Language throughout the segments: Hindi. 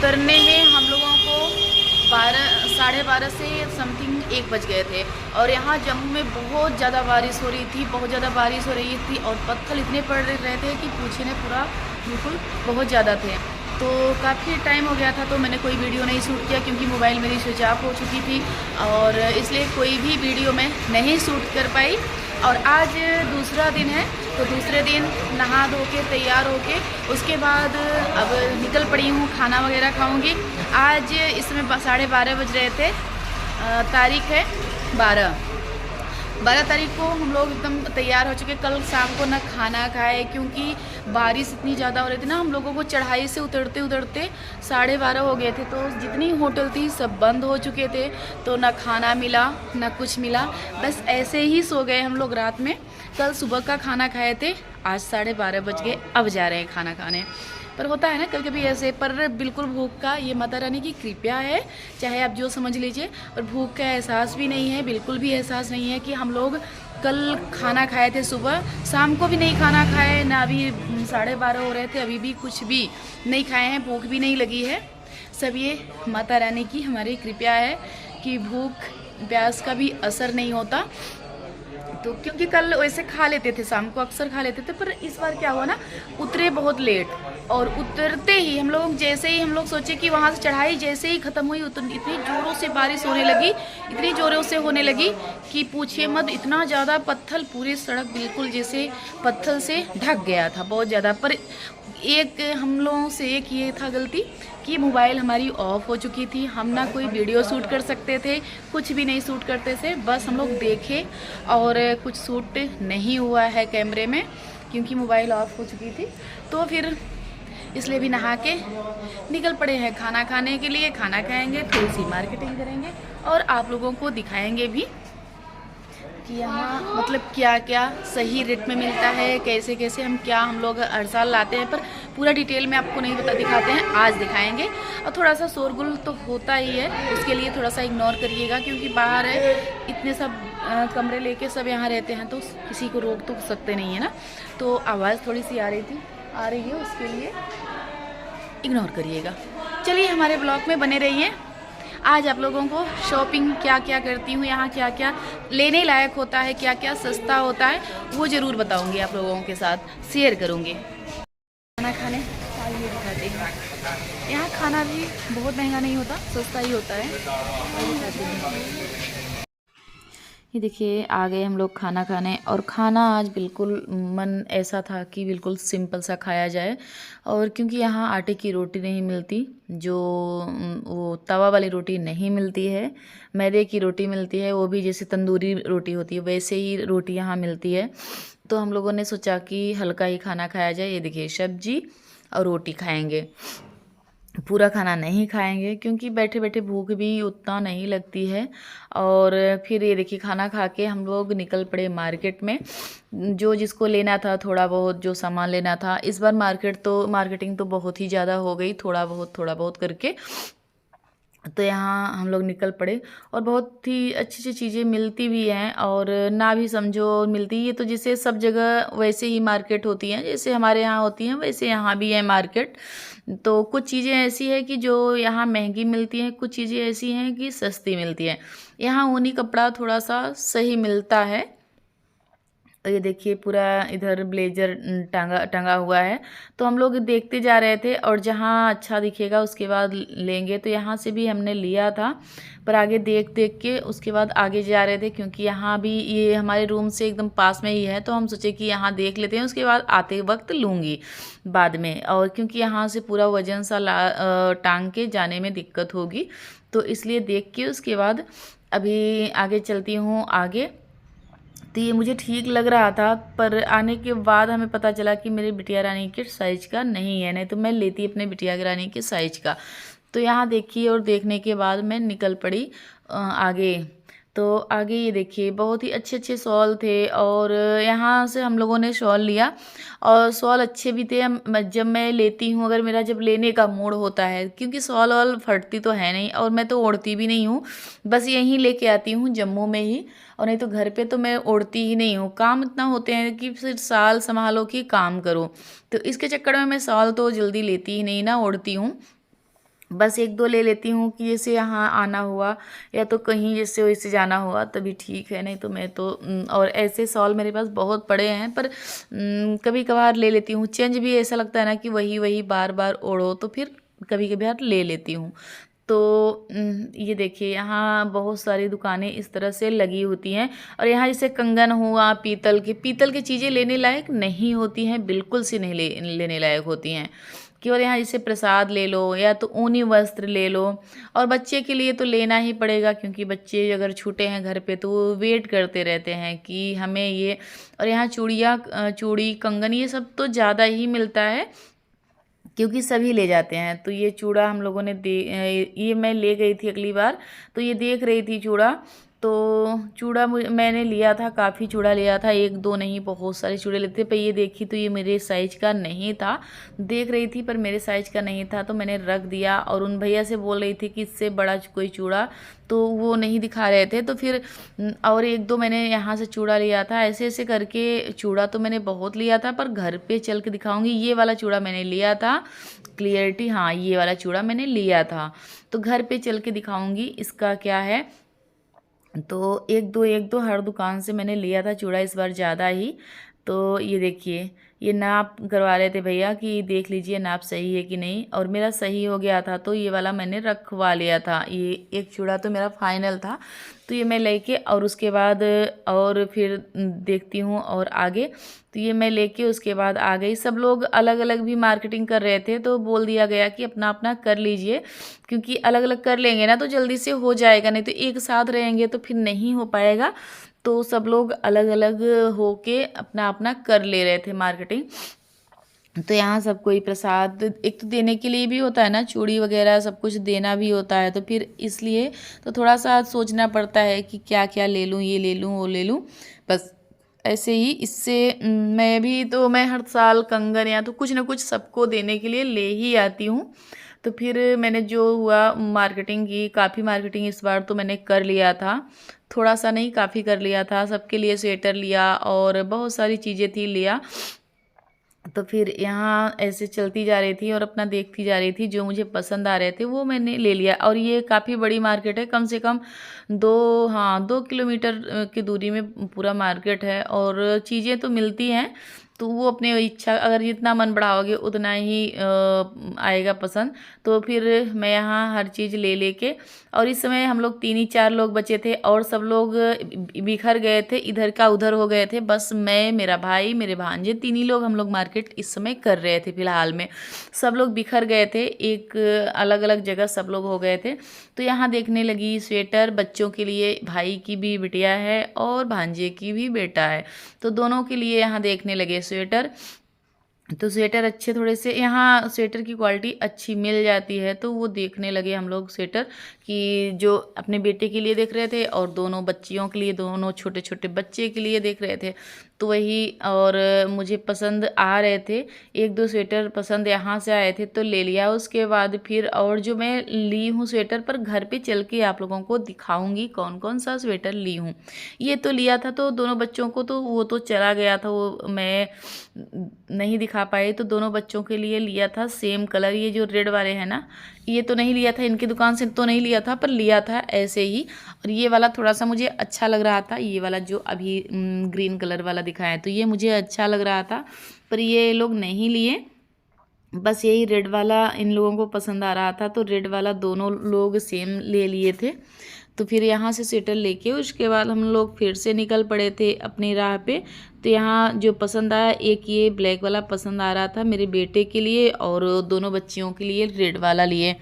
उतरने में हम लोगों को 12 साढ़े 12 से समथिंग 1 बज गए थे। और यहाँ जम्मू में बहुत ज़्यादा बारिश हो रही थी, बहुत ज़्यादा बारिश हो रही थी और पत्थर इतने पड़ रहे थे कि पूछे ने, पूरा बिल्कुल बहुत ज़्यादा थे। तो काफ़ी टाइम हो गया था तो मैंने कोई वीडियो नहीं शूट किया क्योंकि मोबाइल मेरी स्विच ऑफ हो चुकी थी और इसलिए कोई भी वीडियो मैं नहीं शूट कर पाई। और आज दूसरा दिन है तो दूसरे दिन नहा धो के तैयार हो के उसके बाद अब निकल पड़ी हूँ, खाना वगैरह खाऊंगी। आज इस समय 12:30 बज रहे थे। तारीख है 12 तारीख को हम लोग एकदम तैयार हो चुके। कल शाम को ना खाना खाए क्योंकि बारिश इतनी ज़्यादा हो रही थी ना, हम लोगों को चढ़ाई से उतरते उतरते 12:30 हो गए थे। तो जितनी होटल थी सब बंद हो चुके थे, तो ना खाना मिला ना कुछ मिला, बस ऐसे ही सो गए हम लोग रात में। कल सुबह का खाना खाए थे, आज 12:30 बज गए, अब जा रहे हैं खाना खाने। पर होता है ना कभी कभी ऐसे, पर बिल्कुल भूख का, ये माता रानी की कृपा है, चाहे आप जो समझ लीजिए, पर भूख का एहसास भी नहीं है, बिल्कुल भी एहसास नहीं है कि हम लोग कल खाना खाए थे सुबह, शाम को भी नहीं खाना खाए ना, अभी 12:30 हो रहे थे, अभी भी कुछ भी नहीं खाए हैं, भूख भी नहीं लगी है। सब ये माता रानी की हमारी कृपा है कि भूख प्यास का भी असर नहीं होता। तो क्योंकि कल वैसे खा लेते थे, शाम को अक्सर खा लेते थे, पर इस बार क्या हुआ ना, उतरे बहुत लेट और उतरते ही हम लोग, जैसे ही हम लोग सोचे कि वहाँ से चढ़ाई जैसे ही ख़त्म हुई, इतनी ज़ोरों से बारिश होने लगी, इतनी ज़ोरों से होने लगी कि पूछिए मत। इतना ज़्यादा पत्थर, पूरी सड़क बिल्कुल जैसे पत्थर से ढक गया था, बहुत ज़्यादा। पर एक हम लोगों से एक ये था गलती कि मोबाइल हमारी ऑफ हो चुकी थी, हम ना कोई वीडियो शूट कर सकते थे, कुछ भी नहीं शूट करते थे, बस हम लोग देखे और कुछ शूट नहीं हुआ है कैमरे में क्योंकि मोबाइल ऑफ हो चुकी थी। तो फिर इसलिए भी नहा के निकल पड़े हैं खाना खाने के लिए। खाना खाएंगे, थोड़ी सी मार्केटिंग करेंगे और आप लोगों को दिखाएंगे भी कि यहाँ मतलब क्या क्या सही रेट में मिलता है, कैसे कैसे हम लोग हर साल लाते हैं, पर पूरा डिटेल में आपको नहीं दिखाते हैं, आज दिखाएंगे। और थोड़ा सा शोरगुल तो होता ही है, उसके लिए थोड़ा सा इग्नोर करिएगा क्योंकि बाहर है, इतने सब कमरे लेके सब यहाँ रहते हैं तो किसी को रोक तो सकते नहीं है ना। तो आवाज़ थोड़ी सी आ रही है, उसके लिए इग्नोर करिएगा। चलिए हमारे ब्लॉग में बने रहिए। आज आप लोगों को शॉपिंग क्या क्या करती हूँ, यहाँ क्या क्या लेने लायक होता है, क्या क्या सस्ता होता है, वो ज़रूर बताऊँगी, आप लोगों के साथ शेयर करूँगी। खाना खाने आइए दिखाते हैं। यहाँ खाना भी बहुत महंगा नहीं होता, सस्ता ही होता है। दिखाते हैं, ये देखिए आ गए हम लोग खाना खाने। और खाना आज बिल्कुल मन ऐसा था कि बिल्कुल सिंपल सा खाया जाए, और क्योंकि यहाँ आटे की रोटी नहीं मिलती, जो वो तवा वाली रोटी नहीं मिलती है, मैदे की रोटी मिलती है, वो भी जैसे तंदूरी रोटी होती है वैसे ही रोटी यहाँ मिलती है। तो हम लोगों ने सोचा कि हल्का ही खाना खाया जाए। ये देखिए सब्जी और रोटी खाएंगे, पूरा खाना नहीं खाएंगे क्योंकि बैठे बैठे भूख भी उतना नहीं लगती है। और फिर ये देखिए खाना खा के हम लोग निकल पड़े मार्केट में, जो जिसको लेना था, थोड़ा बहुत जो सामान लेना था। इस बार मार्केटिंग तो बहुत ही ज़्यादा हो गई, थोड़ा बहुत करके। तो यहाँ हम लोग निकल पड़े और बहुत ही अच्छी अच्छी चीज़ें मिलती भी हैं और ना भी समझो मिलती है। तो जैसे सब जगह वैसे ही मार्केट होती हैं, जैसे हमारे यहाँ होती हैं वैसे यहाँ भी है मार्केट। तो कुछ चीज़ें ऐसी है कि जो यहाँ महंगी मिलती हैं, कुछ चीज़ें ऐसी हैं कि सस्ती मिलती हैं। यहाँ ऊनी कपड़ा थोड़ा सा सही मिलता है। ये देखिए पूरा इधर ब्लेजर टंगा हुआ है। तो हम लोग देखते जा रहे थे और जहाँ अच्छा दिखेगा उसके बाद लेंगे। तो यहाँ से भी हमने लिया था, पर आगे देख देख के उसके बाद आगे जा रहे थे क्योंकि यहाँ भी ये हमारे रूम से एकदम पास में ही है। तो हम सोचे कि यहाँ देख लेते हैं, उसके बाद आते वक्त लूँगी बाद में। और क्योंकि यहाँ से पूरा वजन सा टांग के जाने में दिक्कत होगी, तो इसलिए देख के उसके बाद अभी आगे चलती हूँ आगे। तो ये मुझे ठीक लग रहा था, पर आने के बाद हमें पता चला कि मेरी बिटिया रानी के साइज़ का नहीं है, नहीं तो मैं लेती अपने बिटिया रानी के साइज़ का। तो यहाँ देखिए और देखने के बाद मैं निकल पड़ी आगे। तो आगे ये देखिए बहुत ही अच्छे अच्छे शॉल थे और यहाँ से हम लोगों ने शॉल लिया और शॉल अच्छे भी थे। जब मैं लेती हूँ, अगर मेरा जब लेने का मूड होता है, क्योंकि शॉल वॉल फटती तो है नहीं और मैं तो ओढ़ती भी नहीं हूँ, बस यहीं लेके आती हूँ जम्मू में ही, और नहीं तो घर पे तो मैं ओढ़ती ही नहीं हूँ। काम इतना होते हैं कि फिर साल संभालो कि काम करो, तो इसके चक्कर में मैं शॉल तो जल्दी लेती ही नहीं ना, ओढ़ती हूँ। बस एक दो ले लेती हूँ कि जैसे यहाँ आना हुआ या तो कहीं जैसे वैसे जाना हुआ तभी ठीक है, नहीं तो मैं तो और ऐसे शॉल मेरे पास बहुत पड़े हैं, पर कभी कभार ले लेती हूँ। चेंज भी ऐसा लगता है ना कि वही वही बार बार ओढ़ो, तो फिर कभी कभार ले लेती हूँ। तो ये देखिए यहाँ बहुत सारी दुकानें इस तरह से लगी होती हैं, और यहाँ जैसे कंगन हुआ पीतल की चीज़ें लेने लायक नहीं होती हैं, बिल्कुल से नहीं लेने लायक होती हैं। केवल यहाँ जैसे प्रसाद ले लो या तो ऊनी वस्त्र ले लो, और बच्चे के लिए तो लेना ही पड़ेगा, क्योंकि बच्चे अगर छूटे हैं घर पे तो वो वेट करते रहते हैं कि हमें ये। और यहाँ चूड़ी कंगन ये सब तो ज़्यादा ही मिलता है, क्योंकि सभी ले जाते हैं। तो ये चूड़ा हम लोगों ने ये मैं ले गई थी अगली बार, तो ये देख रही थी चूड़ा, तो चूड़ा मैंने लिया था, काफ़ी चूड़ा लिया था, एक दो नहीं बहुत सारे चूड़े लेते, पर ये देखी तो ये मेरे साइज़ का नहीं था। देख रही थी पर मेरे साइज़ का नहीं था, तो मैंने रख दिया। और उन भैया से बोल रही थी कि इससे बड़ा कोई चूड़ा, तो वो नहीं दिखा रहे थे। तो फिर और एक दो मैंने यहाँ से चूड़ा लिया था। ऐसे ऐसे करके चूड़ा तो मैंने बहुत लिया था, पर घर पे चल के दिखाऊंगी। ये वाला चूड़ा मैंने लिया था, क्लियरिटी, हाँ ये वाला चूड़ा मैंने लिया था, तो घर पे चल के दिखाऊंगी इसका क्या है। तो एक दो हर दुकान से मैंने लिया था चूड़ा, इस बार ज़्यादा ही। तो ये देखिए, ये नाप करवा रहे थे भैया कि देख लीजिए नाप सही है कि नहीं, और मेरा सही हो गया था, तो ये वाला मैंने रखवा लिया था। ये एक चूड़ा तो मेरा फाइनल था, तो ये मैं लेके और उसके बाद और फिर देखती हूँ और आगे। तो ये मैं लेके उसके बाद आ गई। सब लोग अलग अलग भी मार्केटिंग कर रहे थे, तो बोल दिया गया कि अपना अपना कर लीजिए, क्योंकि अलग अलग कर लेंगे ना तो जल्दी से हो जाएगा, नहीं तो एक साथ रहेंगे तो फिर नहीं हो पाएगा। तो सब लोग अलग अलग होके अपना अपना कर ले रहे थे मार्केटिंग। तो यहाँ सब कोई प्रसाद एक तो देने के लिए भी होता है ना, चूड़ी वगैरह सब कुछ देना भी होता है, तो फिर इसलिए तो थोड़ा सा सोचना पड़ता है कि क्या क्या ले लूँ, ये ले लूँ वो ले लूँ। बस ऐसे ही इससे मैं हर साल कंगन या तो कुछ ना कुछ सबको देने के लिए ले ही आती हूँ। तो फिर मैंने जो हुआ मार्केटिंग की, काफ़ी मार्केटिंग इस बार तो मैंने कर लिया था, थोड़ा सा नहीं काफ़ी कर लिया था। सबके लिए स्वेटर लिया और बहुत सारी चीज़ें थी लिया। तो फिर यहाँ ऐसे चलती जा रही थी और अपना देखती जा रही थी, जो मुझे पसंद आ रहे थे वो मैंने ले लिया। और ये काफ़ी बड़ी मार्केट है, कम से कम 2 किलोमीटर की दूरी में पूरा मार्केट है, और चीज़ें तो मिलती हैं। तो वो अपने इच्छा, अगर जितना मन बढ़ाओगे उतना ही आएगा पसंद। तो फिर मैं यहाँ हर चीज़ ले लेके, और इस समय हम लोग 3 ही 4 लोग बचे थे, और सब लोग बिखर गए थे, इधर का उधर हो गए थे। बस मैं, मेरा भाई, मेरे भांजे, 3 ही लोग हम लोग मार्केट इस समय कर रहे थे फिलहाल में। सब लोग बिखर गए थे, एक अलग अलग जगह सब लोग हो गए थे। तो यहाँ देखने लगी स्वेटर बच्चों के लिए, भाई की भी बिटिया है और भांजे की भी बेटा है, तो दोनों के लिए यहाँ देखने लगे स्वेटर। तो स्वेटर अच्छे, थोड़े से यहाँ स्वेटर की क्वालिटी अच्छी मिल जाती है, तो वो देखने लगे हम लोग स्वेटर, कि जो अपने बेटे के लिए देख रहे थे और दोनों बच्चियों के लिए, दोनों छोटे छोटे बच्चे के लिए देख रहे थे। तो वही, और मुझे पसंद आ रहे थे, एक दो स्वेटर पसंद यहाँ से आए थे तो ले लिया। उसके बाद फिर और जो मैं ली हूँ स्वेटर, पर घर पे चल के आप लोगों को दिखाऊंगी कौन कौन सा स्वेटर ली हूँ। ये तो लिया था तो दोनों बच्चों को, तो वो तो चला गया था, वो मैं नहीं दिखा पाई। तो दोनों बच्चों के लिए लिया था सेम कलर, ये जो रेड वाले हैं ना, ये तो नहीं लिया था इनकी दुकान से, तो नहीं लिया था, पर लिया था ऐसे ही। और ये वाला थोड़ा सा मुझे अच्छा लग रहा था, ये वाला जो अभी ग्रीन कलर वाला दिखाया, तो ये मुझे अच्छा लग रहा था, पर ये लोग नहीं लिए। बस यही रेड वाला इन लोगों को पसंद आ रहा था, तो रेड वाला दोनों लोग सेम ले लिए थे। तो फिर यहाँ से स्वेटर लेके उसके बाद हम लोग फिर से निकल पड़े थे अपनी राह पे। तो यहाँ जो पसंद आया, एक ये ब्लैक वाला पसंद आ रहा था मेरे बेटे के लिए, और दोनों बच्चियों के लिए रेड वाला लिए।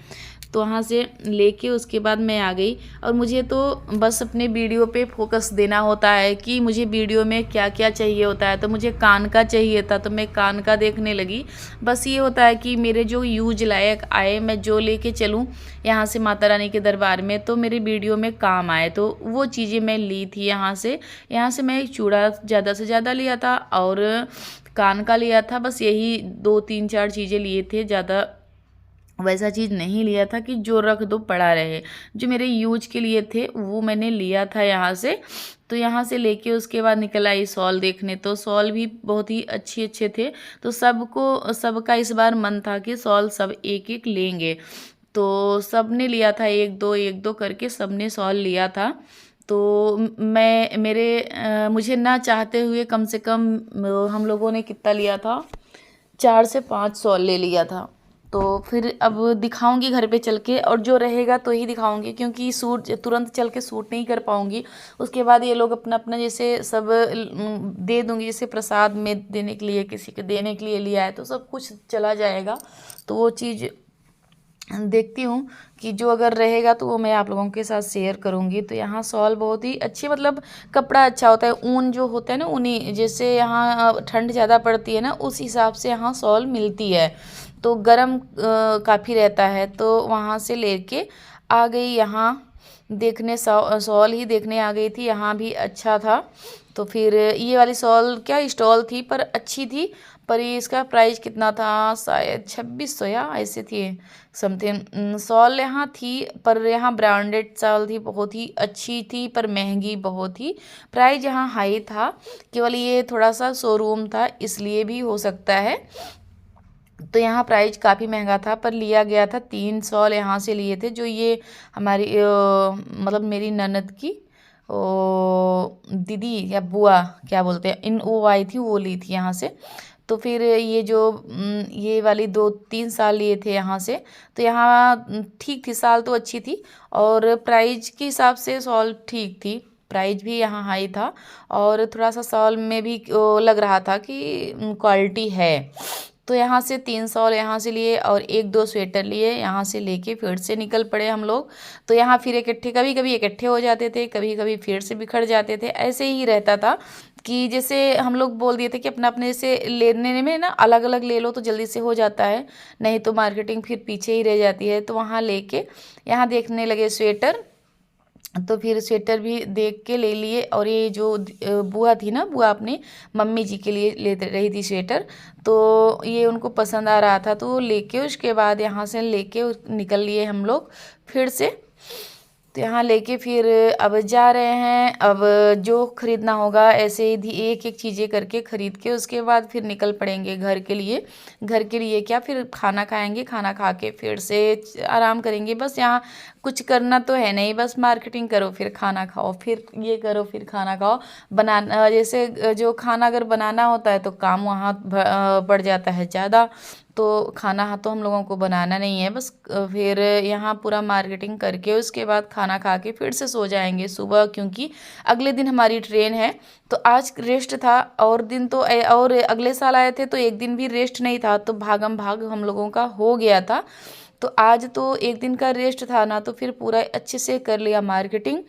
तो वहाँ से लेके उसके बाद मैं आ गई। और मुझे तो बस अपने वीडियो पे फोकस देना होता है कि मुझे वीडियो में क्या क्या चाहिए होता है। तो मुझे कान का चाहिए था, तो मैं कान का देखने लगी। बस ये होता है कि मेरे जो यूज लायक आए, मैं जो लेके चलूँ यहाँ से माता रानी के दरबार में, तो मेरे वीडियो में काम आए, तो वो चीज़ें मैं ली थी यहाँ से। मैं एक चूड़ा ज़्यादा से ज़्यादा लिया था और कान का लिया था, बस यही 2 3 4 चीज़ें लिए थे, ज़्यादा वैसा चीज़ नहीं लिया था कि जो रख दो पड़ा रहे। जो मेरे यूज के लिए थे वो मैंने लिया था यहाँ से। तो यहाँ से लेके उसके बाद निकल आई शॉल देखने, तो शॉल भी बहुत ही अच्छे थे। तो सबका इस बार मन था कि शॉल सब एक एक लेंगे। तो सब ने लिया था, एक दो करके सब ने शॉल लिया था। तो मुझे ना चाहते हुए कम से कम हम लोगों ने कितना लिया था, 4 से 5 शॉल ले लिया था। तो फिर अब दिखाऊंगी घर पे चल के, और जो रहेगा तो ही दिखाऊंगी, क्योंकि सूट तुरंत चल के सूट नहीं कर पाऊंगी। उसके बाद ये लोग अपना अपना जैसे सब दे दूंगी, जैसे प्रसाद में देने के लिए, किसी के देने के लिए लिया है तो सब कुछ चला जाएगा। तो वो चीज़ देखती हूँ कि जो अगर रहेगा तो वो मैं आप लोगों के साथ शेयर करूँगी। तो यहाँ शॉल बहुत ही अच्छी, मतलब कपड़ा अच्छा होता है, ऊन जो होता है ना, ऊनी, जैसे यहाँ ठंड ज़्यादा पड़ती है ना, उस हिसाब से यहाँ शॉल मिलती है। तो गर्म काफ़ी रहता है, तो वहाँ से लेके आ गई यहाँ देखने, शॉल ही देखने आ गई थी। यहाँ भी अच्छा था। तो फिर ये वाली शॉल क्या स्टॉल थी, पर अच्छी थी। पर ये इसका प्राइस कितना था, शायद 2600 या ऐसे थी समथिंग। शॉल यहाँ थी, पर यहाँ ब्रांडेड शॉल थी, बहुत ही अच्छी थी, पर महंगी बहुत ही। प्राइस यहाँ हाई था, केवल ये थोड़ा सा शोरूम था इसलिए भी हो सकता है। तो यहाँ प्राइस काफ़ी महंगा था, पर लिया गया था 3 शॉल यहाँ से लिए थे, जो ये हमारी मतलब मेरी ननद की दीदी या बुआ क्या बोलते हैं, वो आई थी, वो ली थी यहाँ से। तो फिर ये जो ये वाली 2-3 साल लिए थे यहाँ से। तो यहाँ ठीक थी, साल तो अच्छी थी, और प्राइस के हिसाब से शॉल ठीक थी। प्राइस भी यहाँ हाई था, और थोड़ा सा शॉल में भी लग रहा था कि क्वालिटी है। तो यहाँ से 3 शॉल यहाँ से लिए, और 1-2 स्वेटर लिए। यहाँ से लेके फिर से निकल पड़े हम लोग। तो यहाँ फिर इकट्ठे, कभी कभी इकट्ठे हो जाते थे, कभी कभी फिर से बिखर जाते थे, ऐसे ही रहता था। कि जैसे हम लोग बोल दिए थे कि अपना अपने से लेने में ना अलग अलग ले लो तो जल्दी से हो जाता है, नहीं तो मार्केटिंग फिर पीछे ही रह जाती है। तो वहाँ लेके यहाँ देखने लगे स्वेटर। तो फिर स्वेटर भी देख के ले लिए। और ये जो बुआ थी ना, बुआ अपने मम्मी जी के लिए ले रही थी स्वेटर, तो ये उनको पसंद आ रहा था, तो वो लेके उसके बाद यहाँ से लेके निकल लिए हम लोग फिर से। तो यहाँ लेके फिर अब जा रहे हैं। अब जो ख़रीदना होगा ऐसे ही एक एक चीज़ें करके ख़रीद के उसके बाद फिर निकल पड़ेंगे घर के लिए। घर के लिए क्या, फिर खाना खाएंगे, खाना खा के फिर से आराम करेंगे। बस यहाँ कुछ करना तो है नहीं, बस मार्केटिंग करो, फिर खाना खाओ, फिर ये करो, फिर खाना खाओ। बनाना जैसे जो खाना अगर बनाना होता है तो काम वहाँ बढ़ जाता है ज़्यादा। तो खाना तो हम लोगों को बनाना नहीं है, बस फिर यहाँ पूरा मार्केटिंग करके उसके बाद खाना खा के फिर से सो जाएंगे सुबह, क्योंकि अगले दिन हमारी ट्रेन है। तो आज रेस्ट था, और दिन तो और अगले साल आए थे तो एक दिन भी रेस्ट नहीं था, तो भागम भाग हम लोगों का हो गया था। तो आज तो एक दिन का रेस्ट था ना, तो फिर पूरा अच्छे से कर लिया मार्केटिंग।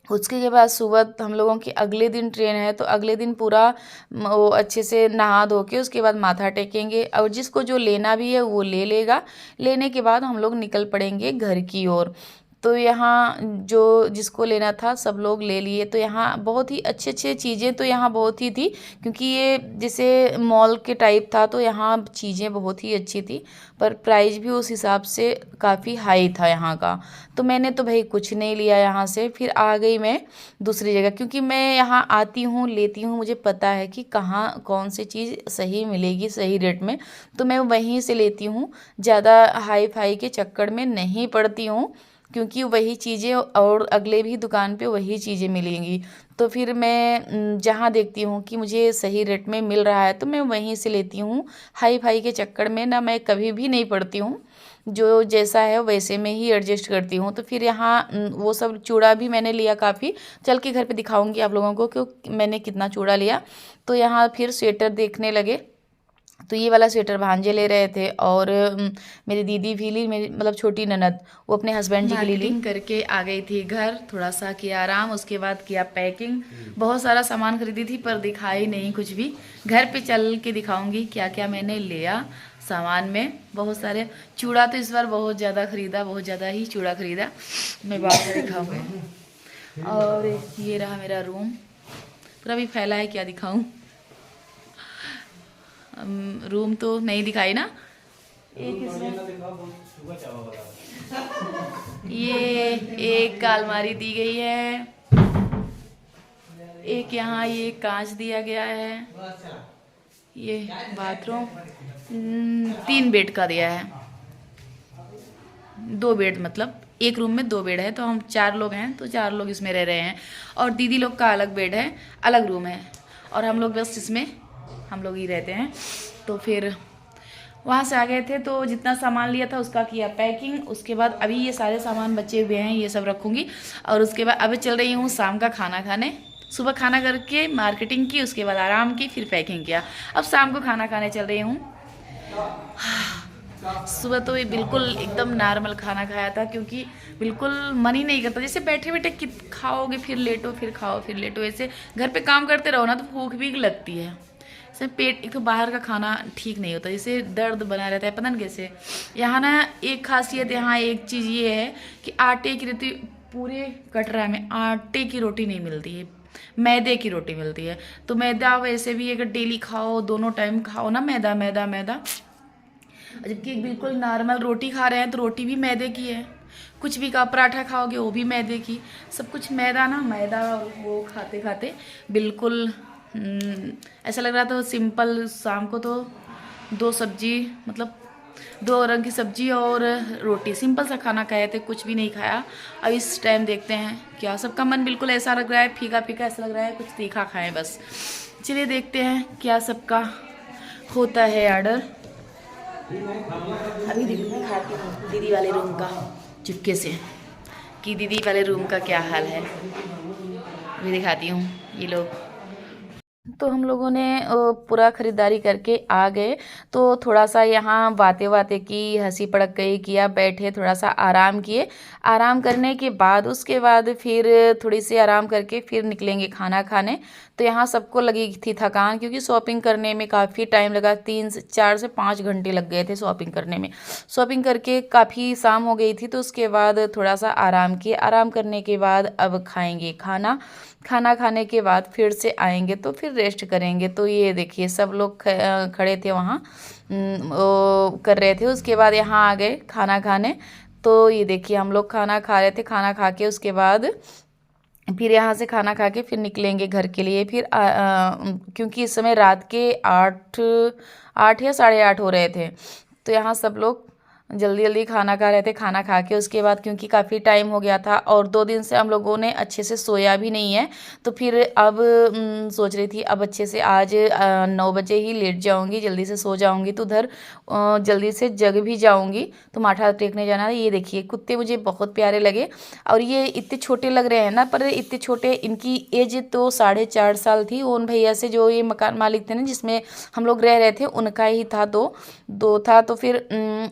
उसके के बाद सुबह हम लोगों की अगले दिन ट्रेन है, तो अगले दिन पूरा वो अच्छे से नहा धो के उसके बाद माथा टेकेंगे, और जिसको जो लेना भी है वो ले लेगा। लेने के बाद हम लोग निकल पड़ेंगे घर की ओर। तो यहाँ जो जिसको लेना था सब लोग ले लिए। तो यहाँ बहुत ही अच्छे अच्छे चीज़ें तो यहाँ बहुत ही थी, क्योंकि ये जैसे मॉल के टाइप था, तो यहाँ चीज़ें बहुत ही अच्छी थी, पर प्राइस भी उस हिसाब से काफ़ी हाई था यहाँ का। तो मैंने तो भाई कुछ नहीं लिया यहाँ से, फिर आ गई मैं दूसरी जगह, क्योंकि मैं यहाँ आती हूँ, लेती हूँ, मुझे पता है कि कहाँ कौन सी चीज़ सही मिलेगी सही रेट में, तो मैं वहीं से लेती हूँ। ज़्यादा हाई फाई के चक्कर में नहीं पड़ती हूँ, क्योंकि वही चीज़ें और अगले भी दुकान पे वही चीज़ें मिलेंगी। तो फिर मैं जहाँ देखती हूँ कि मुझे सही रेट में मिल रहा है तो मैं वहीं से लेती हूँ। हाई फाई के चक्कर में ना मैं कभी भी नहीं पड़ती हूँ, जो जैसा है वैसे में ही एडजस्ट करती हूँ। तो फिर यहाँ वो सब चूड़ा भी मैंने लिया काफ़ी, चल के घर पे दिखाऊंगी आप लोगों को कि मैंने कितना चूड़ा लिया। तो यहाँ फिर स्वेटर देखने लगे। तो ये वाला स्वेटर भांजे ले रहे थे, और मेरी दीदी भी ली, मेरी मतलब छोटी ननद, वो अपने हस्बैंड जी के लिए ली। करके आ गई थी घर, थोड़ा सा किया आराम, उसके बाद किया पैकिंग। बहुत सारा सामान खरीदी थी पर दिखाई नहीं कुछ भी। घर पे चल के दिखाऊंगी क्या क्या मैंने लिया सामान में। बहुत सारे चूड़ा तो इस बार बहुत ज़्यादा खरीदा, बहुत ज़्यादा ही चूड़ा खरीदा, मैं बाद में दिखाऊंगी। और ये रहा मेरा रूम, पूरा भी फैला है, क्या दिखाऊं। रूम तो नहीं दिखाई ना। एक ये एक अलमारी दी गई है, एक यहाँ ये कांच दिया गया है, ये बाथरूम 3 बेड का दिया है। 2 बेड, मतलब एक रूम में 2 बेड है, तो हम 4 लोग हैं, तो 4 लोग इसमें रह रहे हैं। और दीदी लोग का अलग बेड है, अलग रूम है, और हम लोग बस इसमें हम लोग ही रहते हैं। तो फिर वहाँ से आ गए थे, तो जितना सामान लिया था उसका किया पैकिंग। उसके बाद अभी ये सारे सामान बचे हुए हैं, ये सब रखूँगी। और उसके बाद अभी चल रही हूँ शाम का खाना खाने। सुबह खाना करके मार्केटिंग की, उसके बाद आराम की, फिर पैकिंग किया। अब शाम को खाना खाने चल रही हूँ। सुबह तो ये बिल्कुल एकदम नॉर्मल खाना खाया था, क्योंकि बिल्कुल मन ही नहीं करता। जैसे बैठे बैठे खाओगे, फिर लेटो, फिर खाओ, फिर लेटो। ऐसे घर पे काम करते रहो ना तो भूख भी लगती है। जैसे पेट, एक तो बाहर का खाना ठीक नहीं होता, जैसे दर्द बना रहता है, पता नहीं कैसे। यहाँ ना एक खासियत, यहाँ एक चीज़ ये है कि आटे की रोटी, पूरे कटरा में आटे की रोटी नहीं मिलती है, मैदे की रोटी मिलती है। तो मैदा वैसे भी अगर डेली खाओ, दोनों टाइम खाओ ना मैदा मैदा मैदा, जबकि बिल्कुल नॉर्मल रोटी खा रहे हैं तो रोटी भी मैदे की है। कुछ भी का पराठा खाओगे वो भी मैदे की, सब कुछ मैदा ना मैदा। वो खाते खाते बिल्कुल ऐसा लग रहा था सिंपल। शाम को तो 2 सब्जी, मतलब 2 रंग की सब्जी और रोटी, सिंपल सा खाना खाए थे, कुछ भी नहीं खाया। अब इस टाइम देखते हैं क्या, सबका मन बिल्कुल ऐसा लग रहा है, फीका फीका ऐसा लग रहा है, कुछ तीखा खाएं बस। चलिए देखते हैं क्या सबका होता है ऑर्डर। अभी दीदी दिखाती हूँ दीदी वाले रूम का चुपके से, कि दीदी वाले रूम का क्या हाल है। अभी दिखाती हूँ। ये लोग तो हम लोगों ने पूरा ख़रीदारी करके आ गए, तो थोड़ा सा यहाँ बातें बातें की, हंसी पड़क गई, किया, बैठे थोड़ा सा आराम किए। आराम करने के बाद उसके बाद फिर थोड़ी सी आराम करके फिर निकलेंगे खाना खाने। तो यहाँ सबको लगी थी थकान, क्योंकि शॉपिंग करने में काफ़ी टाइम लगा, 4 से 5 घंटे लग गए थे शॉपिंग करने में। शॉपिंग करके काफ़ी शाम हो गई थी, तो उसके बाद थोड़ा सा आराम किए। आराम करने के बाद अब खाएंगे खाना। खाना खाने के बाद फिर से आएंगे तो फिर रेस्ट करेंगे। तो ये देखिए सब लोग खड़े थे वहाँ, वो कर रहे थे। उसके बाद यहाँ आ गए खाना खाने। तो ये देखिए हम लोग खाना खा रहे थे, खाना खा के उसके बाद फिर यहाँ से खाना खा के फिर निकलेंगे घर के लिए। फिर क्योंकि इस समय रात के 8 या 8:30 हो रहे थे, तो यहाँ सब लोग जल्दी जल्दी खाना खा रहे थे। खाना खा के उसके बाद क्योंकि काफ़ी टाइम हो गया था और 2 दिन से हम लोगों ने अच्छे से सोया भी नहीं है, तो फिर अब सोच रही थी अब अच्छे से आज 9 बजे ही लेट जाऊंगी, जल्दी से सो जाऊंगी, तो उधर जल्दी से जग भी जाऊंगी। तो माथा टेकने जाना है। ये देखिए कुत्ते मुझे बहुत प्यारे लगे, और ये इतने छोटे लग रहे हैं ना, पर इतने छोटे, इनकी एज तो 4.5 साल थी। उन भैया से जो ये मकान मालिक थे ना जिसमें हम लोग रह रहे थे, उनका ही था, दो था। तो फिर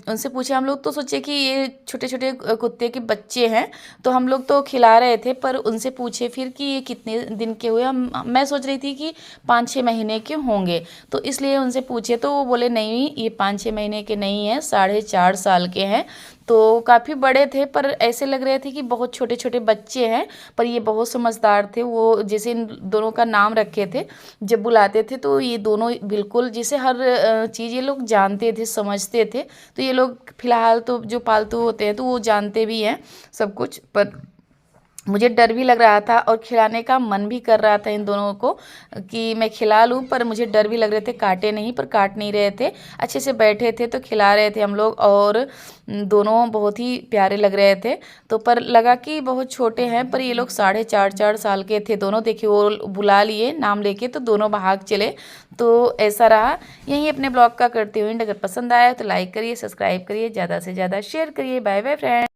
उनसे पूछे हम लोग, तो सोचे कि ये छोटे छोटे कुत्ते के बच्चे हैं, तो हम लोग तो खिला रहे थे। पर उनसे पूछे फिर कि ये कितने दिन के हुए, मैं सोच रही थी कि 5-6 महीने के होंगे, तो इसलिए उनसे पूछे, तो वो बोले नहीं ये 5-6 महीने के नहीं हैं, 4.5 साल के हैं। तो काफ़ी बड़े थे, पर ऐसे लग रहे थे कि बहुत छोटे छोटे बच्चे हैं, पर ये बहुत समझदार थे। वो जैसे इन दोनों का नाम रखे थे, जब बुलाते थे तो ये दोनों बिल्कुल जैसे हर चीज़ ये लोग जानते थे, समझते थे। तो ये लोग फिलहाल तो जो पालतू होते हैं तो वो जानते भी हैं सब कुछ। पर मुझे डर भी लग रहा था और खिलाने का मन भी कर रहा था इन दोनों को कि मैं खिला लूं, पर मुझे डर भी लग रहे थे, काटे नहीं, पर काट नहीं रहे थे, अच्छे से बैठे थे तो खिला रहे थे हम लोग। और दोनों बहुत ही प्यारे लग रहे थे। तो पर लगा कि बहुत छोटे हैं, पर ये लोग 4.5 साल के थे दोनों। देखिए वो बुला लिए नाम लेके, तो दोनों भाग चले। तो ऐसा रहा। यहीं अपने ब्लॉग का करते हुए, अगर पसंद आया तो लाइक करिए, सब्सक्राइब करिए, ज़्यादा से ज़्यादा शेयर करिए। Bye bye friend.